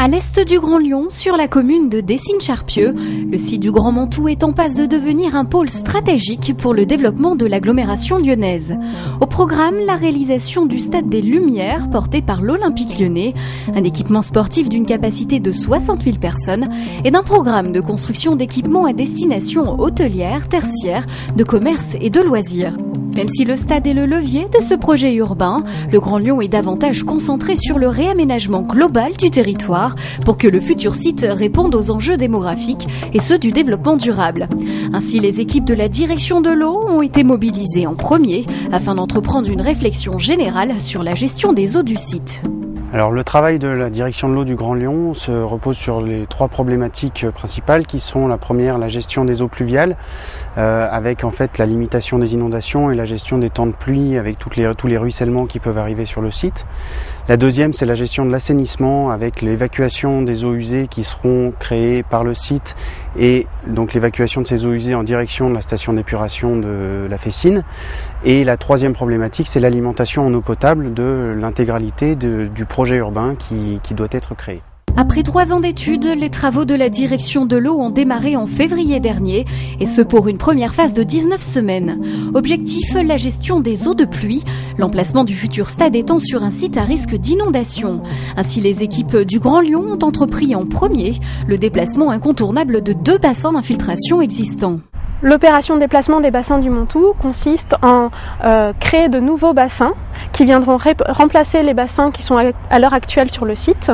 À l'est du Grand Lyon, sur la commune de Décines-Charpieu, le site du Grand Mantoue est en passe de devenir un pôle stratégique pour le développement de l'agglomération lyonnaise. Au programme, la réalisation du Stade des Lumières, porté par l'Olympique lyonnais, un équipement sportif d'une capacité de 60 000 personnes et d'un programme de construction d'équipements à destination hôtelière, tertiaire, de commerce et de loisirs. Même si le stade est le levier de ce projet urbain, le Grand Lyon est davantage concentré sur le réaménagement global du territoire pour que le futur site réponde aux enjeux démographiques et ceux du développement durable. Ainsi, les équipes de la direction de l'eau ont été mobilisées en premier afin d'entreprendre une réflexion générale sur la gestion des eaux du site. Alors le travail de la direction de l'eau du Grand Lyon se repose sur les trois problématiques principales qui sont la première, la gestion des eaux pluviales avec en fait la limitation des inondations et la gestion des temps de pluie avec tous les ruissellements qui peuvent arriver sur le site. La deuxième, c'est la gestion de l'assainissement avec l'évacuation des eaux usées qui seront créées par le site et donc l'évacuation de ces eaux usées en direction de la station d'épuration de la Fessine. Et la troisième problématique, c'est l'alimentation en eau potable de l'intégralité du projet urbain qui doit être créé. Après 3 ans d'études, les travaux de la direction de l'eau ont démarré en février dernier, et ce pour une première phase de 19 semaines. Objectif, la gestion des eaux de pluie, l'emplacement du futur stade étant sur un site à risque d'inondation. Ainsi, les équipes du Grand Lyon ont entrepris en premier le déplacement incontournable de 2 bassins d'infiltration existants. L'opération de déplacement des bassins du Mantoue consiste en créer de nouveaux bassins qui viendront remplacer les bassins qui sont à l'heure actuelle sur le site,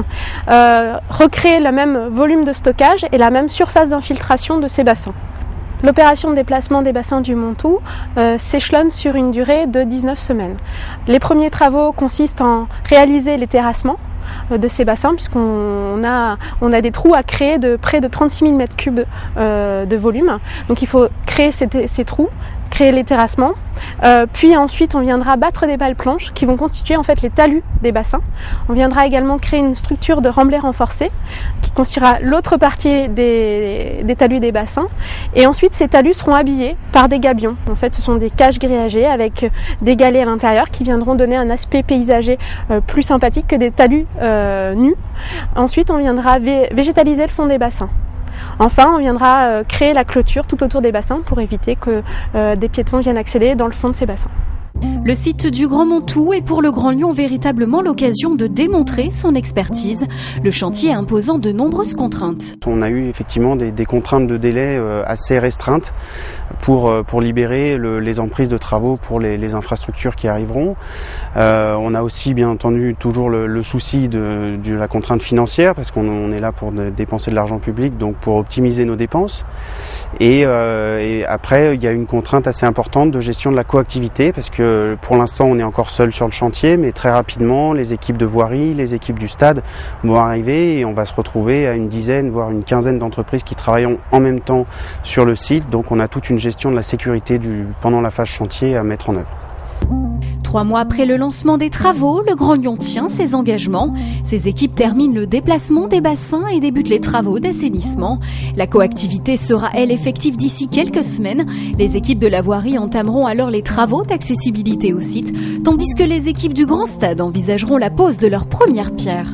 recréer le même volume de stockage et la même surface d'infiltration de ces bassins. L'opération de déplacement des bassins du Mantoue s'échelonne sur une durée de 19 semaines. Les premiers travaux consistent en réaliser les terrassements de ces bassins puisqu'on a des trous à créer de près de 36 000 m3 de volume. Donc il faut créer ces trous, créer les terrassements, puis ensuite on viendra battre des balles planches qui vont constituer en fait les talus des bassins. On viendra également créer une structure de remblai renforcé qui constituera l'autre partie des talus des bassins, et ensuite ces talus seront habillés par des gabions. En fait ce sont des cages grillagées avec des galets à l'intérieur qui viendront donner un aspect paysager plus sympathique que des talus nus. Ensuite on viendra végétaliser le fond des bassins. Enfin, on viendra créer la clôture tout autour des bassins pour éviter que des piétons viennent accéder dans le fond de ces bassins. Le site du Grand Mantoue est pour le Grand Lyon véritablement l'occasion de démontrer son expertise, le chantier imposant de nombreuses contraintes. On a eu effectivement des contraintes de délai assez restreintes pour libérer les emprises de travaux pour les infrastructures qui arriveront. On a aussi bien entendu toujours le souci de la contrainte financière parce qu'on est là pour dépenser de l'argent public, donc pour optimiser nos dépenses. Et après, il y a une contrainte assez importante de gestion de la coactivité parce que pour l'instant on est encore seul sur le chantier, mais très rapidement les équipes de voirie, les équipes du stade vont arriver et on va se retrouver à une dizaine voire une quinzaine d'entreprises qui travaillent en même temps sur le site. Donc on a toute une gestion de la sécurité pendant la phase chantier à mettre en œuvre. 3 mois après le lancement des travaux, le Grand Lyon tient ses engagements. Ses équipes terminent le déplacement des bassins et débutent les travaux d'assainissement. La coactivité sera, elle, effective d'ici quelques semaines. Les équipes de la voirie entameront alors les travaux d'accessibilité au site, tandis que les équipes du Grand Stade envisageront la pose de leur première pierre.